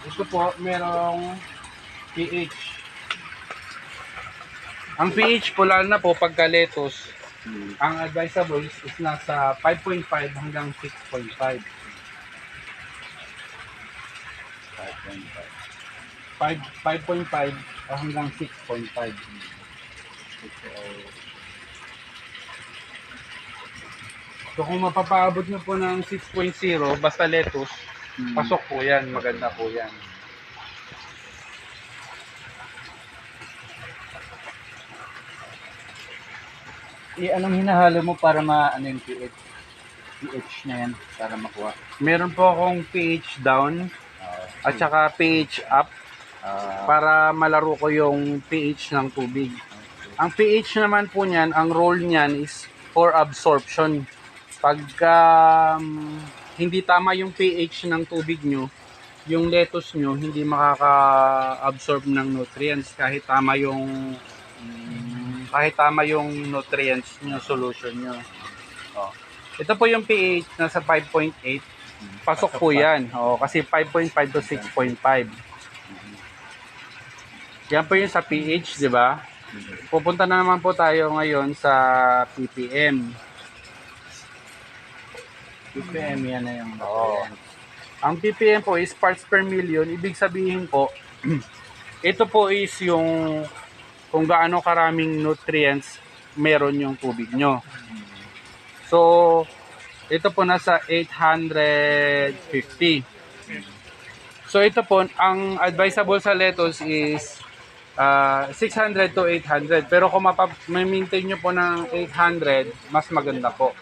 Ito po, merong pH. Ang pH po, lalo na po pagka lettuce, ang advisable is nasa 5.5 hanggang 6.5. 5.5 hanggang 6.5. So kung mapapaabot nyo po ng 6.0, basta lettuce, pasok po yan, maganda po yan. Anong hinahalo mo para maano yung pH? pH na yan para makuha. Meron po akong pH down at saka pH up para malaro ko yung pH ng tubig. Ang pH naman po niyan, ang role niyan is for absorption. Pagka hindi tama yung pH ng tubig nyo, yung lettuce nyo hindi makaka-absorb ng nutrients kahit tama yung nutrients nyo, solution nyo. Ito po yung pH nasa 5.8. Pasok po yan. Kasi 5.5 to 6.5. Yan po yung sa pH, di ba? Pupunta na naman po tayo ngayon sa ppm. ppm yan na yung Ang ppm po is parts per million. Ibig sabihin po, ito po is yung kung gaano karaming nutrients meron yung tubig nyo. So, ito po nasa 850. So, ito po, ang advisable sa lettuce is 600 to 800. Pero kung maintain nyo po ng 800, mas maganda po.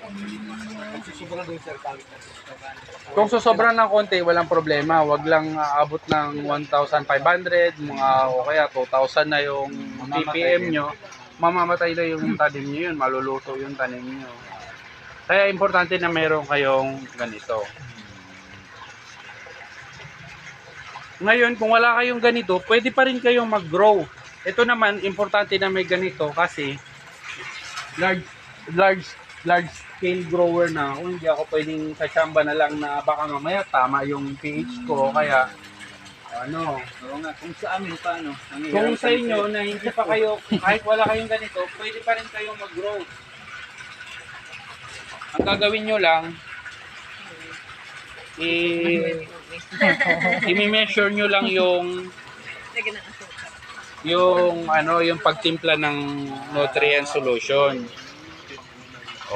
Kung susobra ng konti, walang problema. Wag lang aabot ng 1,500, mga o kaya 2,000 na yung ppm nyo. Mamamatay na yung tanim nyo yun, maluluto yung tanim nyo. Kaya importante na meron kayong ganito. Ngayon, kung wala kayong ganito, pwede pa rin kayong mag-grow. Ito naman, importante na may ganito kasi large scale grower na ako. Hindi ako pwedeng sa tsamba na lang na baka mamaya tama yung pH ko. Kaya, Oo nga, kung sa amin paano? kung sa inyo na hindi pa kayo, kahit wala kayong ganito, pwede pa rin kayong mag-grow. Ang gagawin nyo lang, i-measure nyo lang yung pagtimpla ng nutrient solution.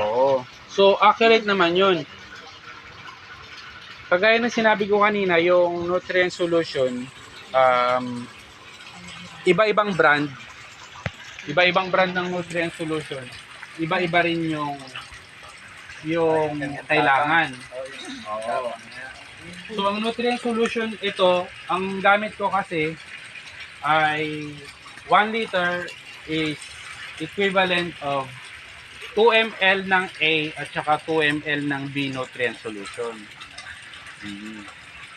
Oo. So, accurate naman yun. Kagaya ng sinabi ko kanina, yung nutrient solution, iba-ibang brand ng nutrient solution, iba-iba rin yung kailangan. Oo. So, ang nutrient solution, ito, ang gamit ko kasi ay 1 liter is equivalent of 2 ml ng A at saka 2 ml ng B nutrient solution.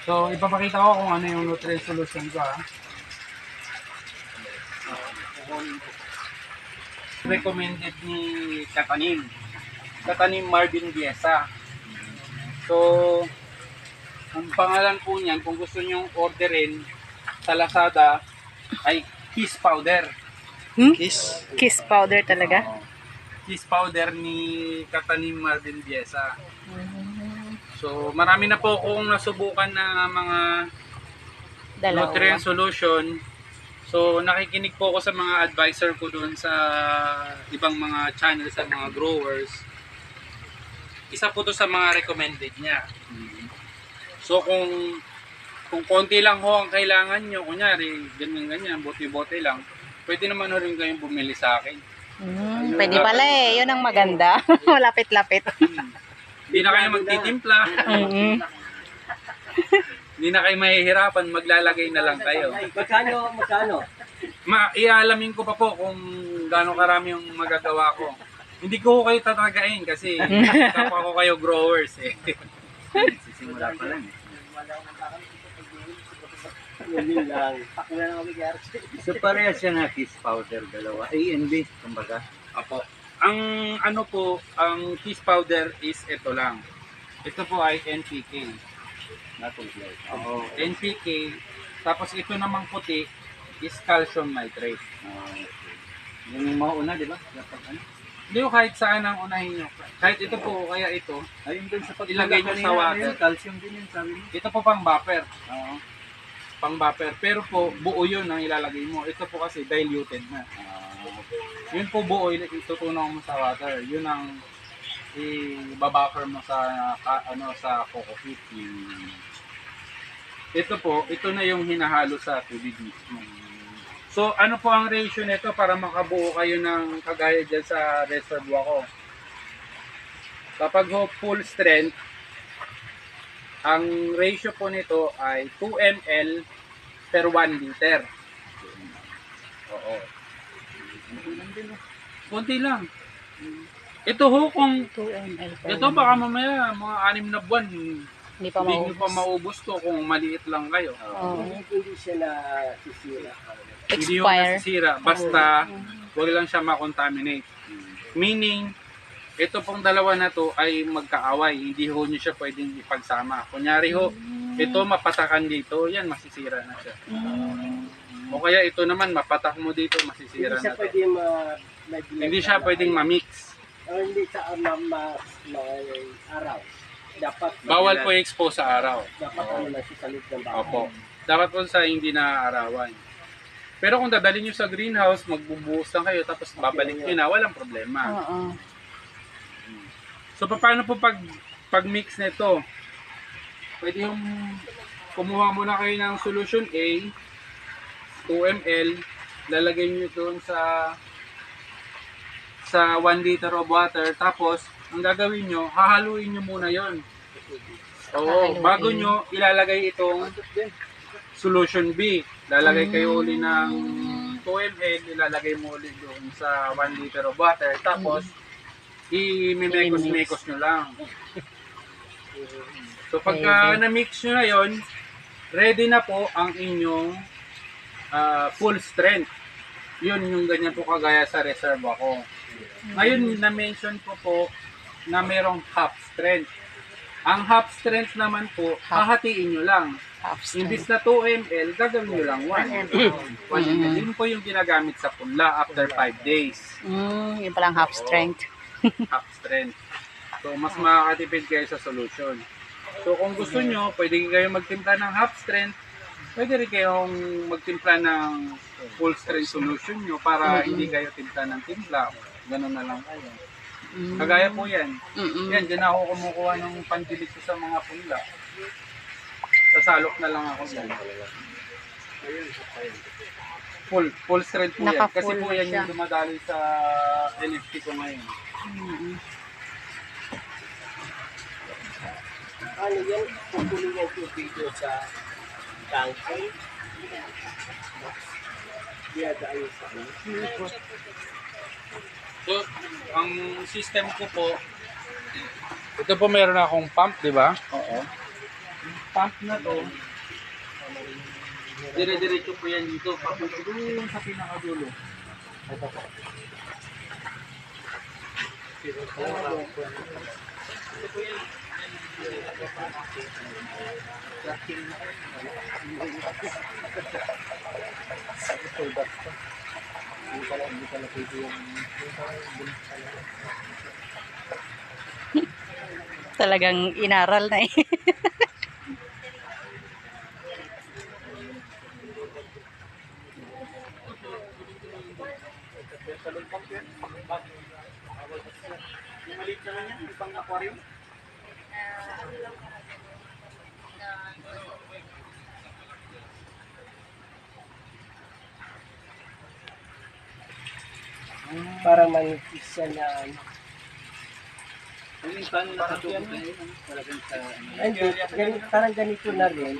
So, ipapakita ko kung ano yung nutrient solution ko. Recommended ni Katanim Marvin Biesa. So, ang pangalan po niyan, kung gusto nyong orderin sa Lazada, ay Kiss Powder. Kiss powder talaga? Kiss Powder ni Katanim Marvin Biesa. So, marami na po akong nasubukan na mga nutrient solution. So, nakikinig po ako sa mga advisor ko doon sa ibang mga channel, sa mga growers. Isa po to sa mga recommended niya. So, kung konti lang ho ang kailangan nyo, kunyari, ganyan, bote-bote lang, pwede naman rin kayong bumili sa akin. Pwede pala eh. Yun ang maganda. Malapit-lapit. Hindi na kayo magtitimpla. Hindi na kayo mahihirapan, maglalagay na lang kayo. Magkano? Ialamin ko pa po kung gaano karami yung magagawa ko. Hindi ko kayo tatagain kasi kapwa ko kayo growers eh. Sisimula pa lang. So parehas siya na Kiss Powder, dalawa. A and B, kumbaga. Apo. Ang Kiss Powder is ito lang. Ito po ay NPK. Na-complete. Oo, NPK Tapos ito namang puti is calcium nitrate. Yung mauna, di ba? Dapat ano? Hindi ko kahit saan ang unahin nyo. Kahit ito po, kaya ito. Ayun din sa Ilagay nyo sa water. Calcium din yun, sabi mo. Ito po pang buffer. Oo. Pang buffer. Pero po, buo yun ang ilalagay mo. Ito po kasi diluted na. Yun po buo, itutunaw mo sa water. Yun ang i-buffer mo sa sa coco peat. Ito po, ito na yung hinahalo sa tubig mismo. So, ano po ang ratio nito para makabuo kayo ng kagaya dyan sa reservoir ko? Kapag full strength, ang ratio po nito ay 2 ml per 1 liter. Oo. Kunti lang. Ito ho, kung 2 ml per ito baka mamaya mga 6 na buwan, Hindi pa hindi nyo pa maubos. maubos to kung maliit lang kayo. Oo. Hindi siya na sisira. Hindi yung Expire. nasisira, basta wag lang siya makontaminate. Meaning, ito pong dalawa na to ay magkaaway, hindi ho nyo siya pwedeng ipagsama. Kunyari ho, ito mapatakan dito, yan masisira na siya. O kaya ito naman, mapatak mo dito, masisira Hindi siya na to. pwede Hindi siya pwedeng ma-mix. Hindi sa araw. Dapat Bawal po i-expose sa araw. dapat ano lang siya sa loob ng bahay. Opo. Dapat po sa hindi naaarawan. Pero kung dadalhin nyo sa greenhouse, magbubuhos lang kayo, tapos babalik nyo na, walang problema. Oo. So, paano po pag-mix nito? Pwede yung kumuha muna kayo ng solution A, 2 ml, lalagay nyo doon sa 1 liter of water, tapos, ang gagawin nyo, hahaluin nyo muna yon. Oo, Hahaluin. bago nyo ilalagay itong solution B. Lalagay kayo uli ng 2 ml, ilalagay mo ulit doon sa 1 liter of water, tapos, i-mekos-mekos nyo lang. So pagka na-mix nyo na yon, ready na po ang inyong full strength. Yun yung ganyan po kagaya sa reserve ako. Ngayon, na-mention ko po na merong half strength. Ang half strength naman po, hahatiin nyo lang. Half Imbis strength. na 2 ml, gagawin nyo lang 1 ml. Yun po yung ginagamit sa punla after 5 days. Yun palang half strength. Half strength. So, mas makakatipid kayo sa solution. So, kung gusto nyo, pwede kayo magtimpla ng half strength. Pwede rin kayong magtimpla ng full strength solution nyo para hindi kayo timpla ng timpla. Ganun na lang kayo. Kagaya po yan. Yan, dyan ako kumukuha ng pandilig ko sa mga punla. Sasalok na lang ako dyan. Full strength po yan. Kasi Naka-full po na yan siya. yung dumadali sa NFT ko ngayon. Ano yan? Kukunin niya yung video sa tanke. Diadaan sa ano. So, ang system ko po, ito po meron akong pump, di ba? Oo. Pump na to, dire-diretso po yan dito, papunta doon sa pinakadulo. Ito po. Talagang inaral na eh. Maliit naman yan, ibang aquarium. Parang manipis siya na ano. Yung paano nakatulog na yun? Talagang sa Hindi, parang ganito na rin.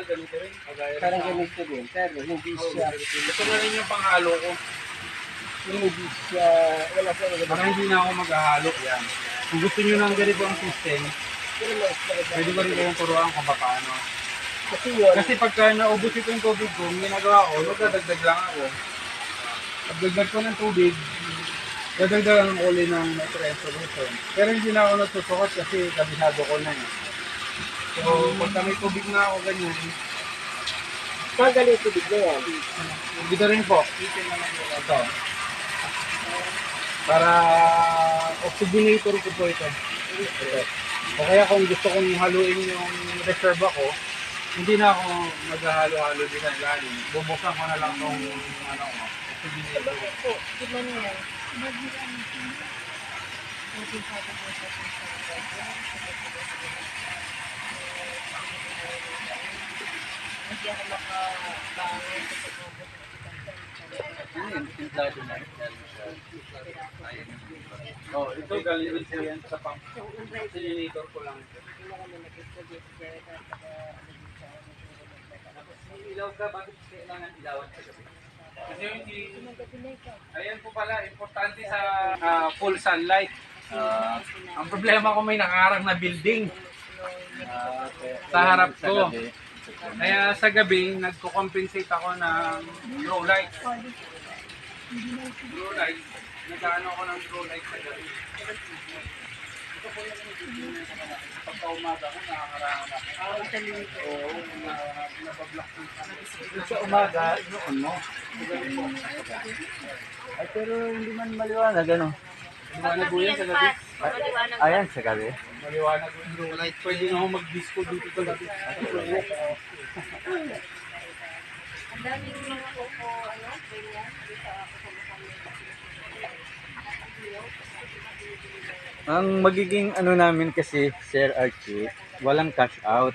ganito rin. Kagaya Parang ganito rin. Pero hindi siya, Ito na rin yung panghalo ko. hindi siya, wala siya Baka hindi na ako maghahalo yan. Kung gusto nyo ng ganito ang system, pwede ko rin kayong turuan kung paano. Kasi yun, Kasi pagka naubos ito yung tubig ko, ang ginagawa ko, magdadagdag lang ako. Pagdagdag ko ng tubig, dadagdagan ko ulit ng nutrient solution. Pero hindi na ako natutukot kasi kabisado ko na eh. So, pagka may tubig na ako ganyan, Magaling tubig na yan. Dito rin po. Ito. Para oxygenator ko po ito. Ito. O kaya kung gusto kong haluin yung reserve ako, hindi na ako maghahalo-halo din sa galing. Bubuksan ko na lang tong ano ko, oxygenator. Ano yun? Templado na. Oh, ito galing din yan sa pump. Oxygenator ko lang ito. Ilaw ka, bakit kailangan ilawan sa gabi? Kasi hindi, ayan po pala, importante sa full sunlight. Ang problema ko may nakaharang na building sa harap ko. Kaya sa gabi, nagko-compensate ako ng low light. Low light. Nag-ano ako ng low light sa gabi. Ito po yung pagka umaga ko, nakakarangan ako. Oo, nabablock ko. Sa umaga, noon mo. Ay, pero hindi man maliwanag, ano? Maliwanag po yan sa gabi. Ayan, sa gabi. Maliwanag po yung low light. Pwede na ako mag-disco dito sa gabi. Ang magiging ano namin kasi, Sir Archie, walang cash out.